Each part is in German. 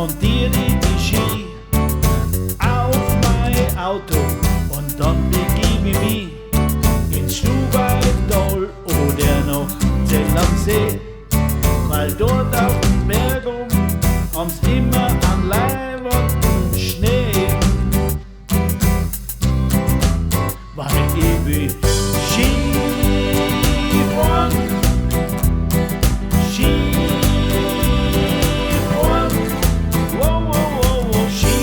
montiere die Schi auf mein Auto und dann begib ich mich ins Stubai Tal oder noch Zell am See, weil dort auf dem Berg haben's immer an leiwand Schnee. Weil ich will Schifoan, Schifoan, wow, wow, wow, wow, Schifoan.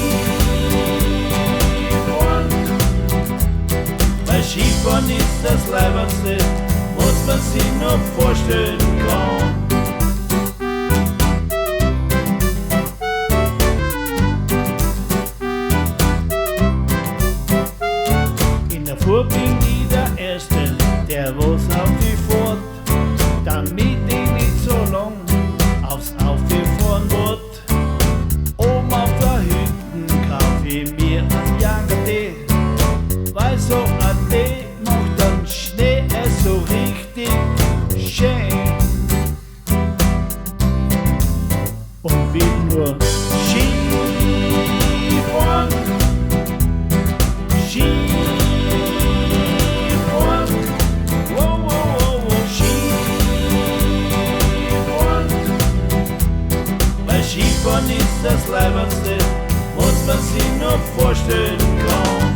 Weil Schifoan ist das leiwandste, was man sich nur vorstellen kann. Bin ich der Erste, der was aufi fährt, damit ich nicht so lang aufs aufi foarn woat. Oben auf der Hüttn kauf ich mir ein Tee, weil so ein Tee macht dann Schnee so richtig schön. Und will nur Schifoan, Schifoan ist das leiwandste, was man sich nur vorstellen kann.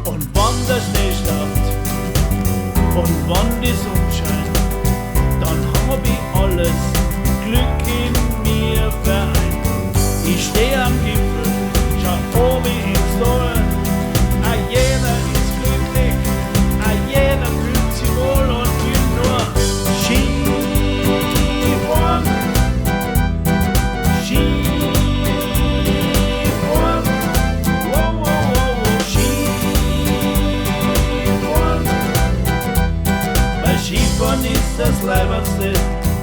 Und wann der Schnee staubt und wann die Sonne scheint, dann hab ich alles Glück in mir vereint. Ich steh am Gipfel, schau oben ins Tal, jeder ist glücklich, jeder fühlt sich wohl und will nur Schifoan, Schifoan, wow, wow, wow, wow, Schifoan. Weil Schifoan ist das leiwandste,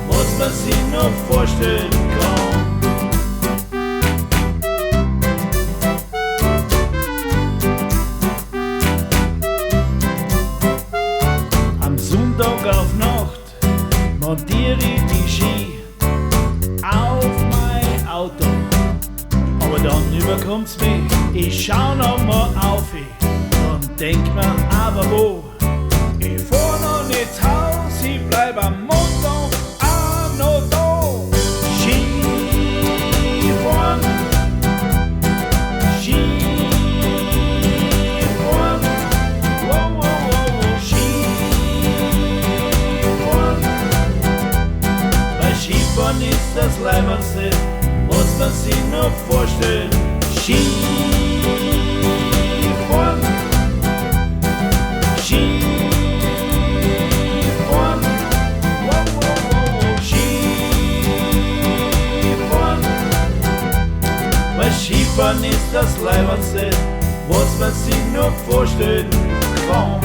was man sich nur vorstellen kann. Auf Nacht montiere ich die Schi auf mein Auto, aber dann überkommt's mich, ich schau noch mal aufi und denk mir, aber wo? Ich fahr noch nicht ins Haus, ich bleib am Montag auch noch da. Schifoan, Schifoan, wow, wow, wow, wow, Schifoan ist das leiwandste, was man sich nur vorstellen. Schifoan, Schifoan, wow, wow, wow, wow, Schifoan. Weil Schifoan ist das leiwandste, was man sich nur vorstellen kann.